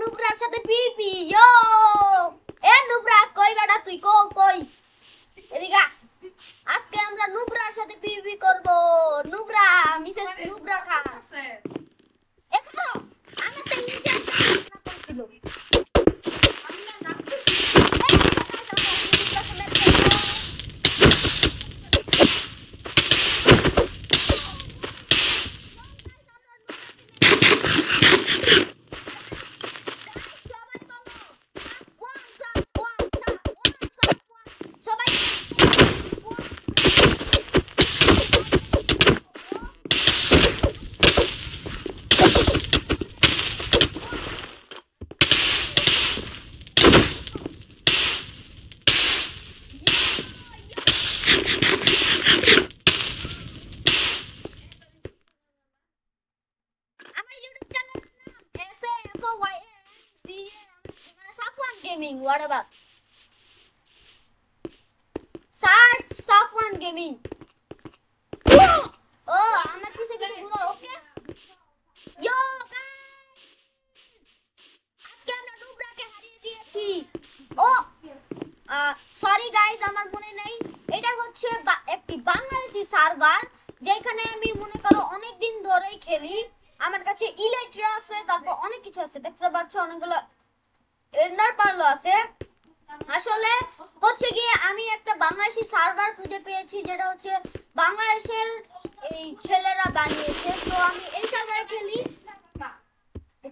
নুবরার সাথে পিপি ইয়ো এ নুবরা কই বেটা তুই কই এদিকে আজকে আমরা নুবরার সাথে পিপি করব নুবরা মিসেস নুবরা খান একটু আমার তো ইনজেকশন না করছিল What about Search Safwan Gaming? Oh, আমার পিছে কিছু পুরো ওকে ইয়ো গাইস আজকে আমরা নুবরাকে হারিয়ে দিয়েছি ও সরি গাইস আমার মনে নেই এটা হচ্ছে একটি বাংলাদেশি সার্ভার যেখানে আমি মনে করো অনেক দিন ধরেই খেলি আমার কাছে ইলেকট্রা আছে তারপর অনেক কিছু আছে দেখতে পাচ্ছ অনেকগুলো এন্ডার পার্ল আছে আসলে হচ্ছে কি আমি একটা বাংলাদেশি সার্ভার খুঁজে পেয়েছি যেটা হচ্ছে বাংলাদেশের এই ছেলেরা বানিয়েছে তো আমি এই সার্ভারে খেলি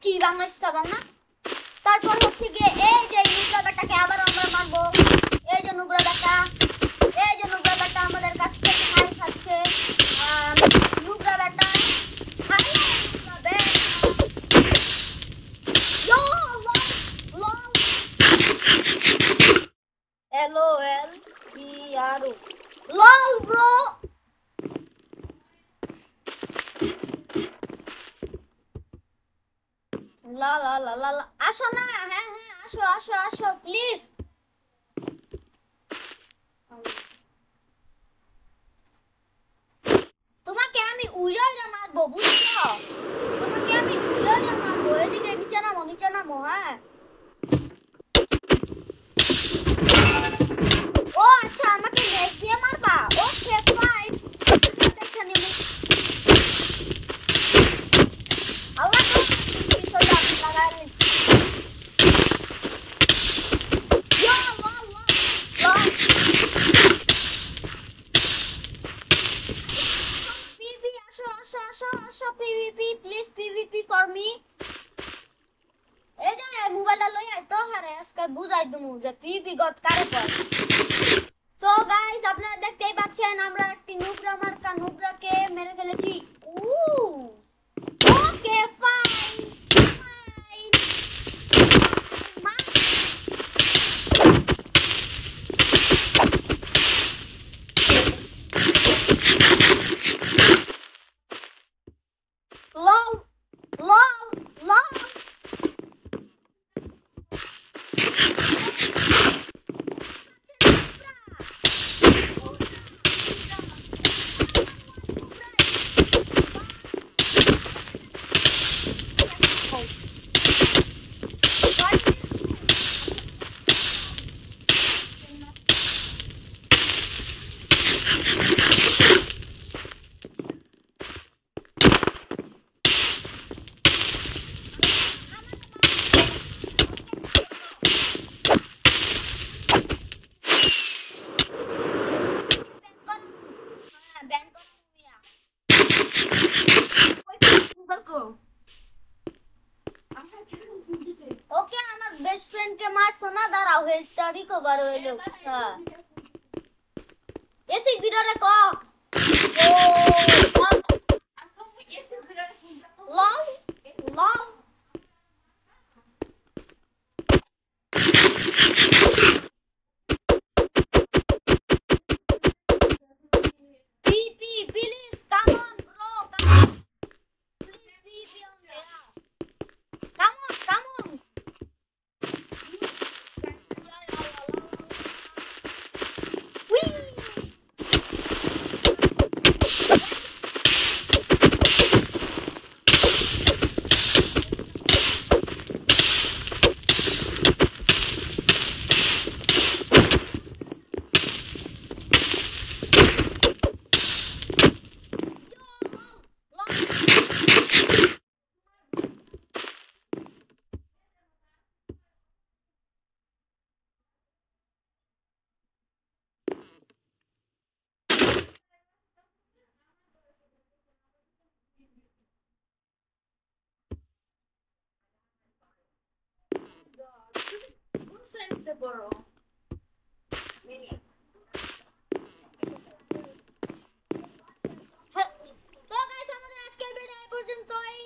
কি বাংলাদেশি সার্ভার না তারপর হচ্ছে কি এই যে নুবরা বেটাকে আবার আমরা মারবো এই যে নুবরা বেটা আমাদের কাছ থেকে খাই খাচ্ছে নুবরা বেটা LOL LOL bro la la la la la আসো না হ্যাঁ আসো প্লিজ তোমাকে আমি উইরা মারবো বুঝছো তোমাকে আমি উইরা মারবো এদিকে নিচে নামো হ্যাঁ ও আচ্ছা আমাকে লেগ দিয়ে মারবা ওকে ফাইন দেখেনি আল্লাহ তো কিছু লাগাই ইয়া আল্লাহ পিভি আসো PVP please PVP for me এই যে মোবাইলটা লই আই তো হারে আজকে বুঝাই দিমু যে পিভি গট কারে কয় সো গাইস আপনারা দেখতেই পাচ্ছেন আমরা একটি নুবরা মার্কা নুবরাকে মেরে ফেলেছি ওকে ফাইন লল ওকে আমার বেস্ট ফ্রেন্ড কে মারছো না দাঁড়াও হেলথটা রিকভার হইলো হ্যাঁ A60 রে ক ও লল পিপি please come on bro please পিপি অন কাম অন তো গাইস আমাদের আজকের ভিডিও এই পর্যন্তই।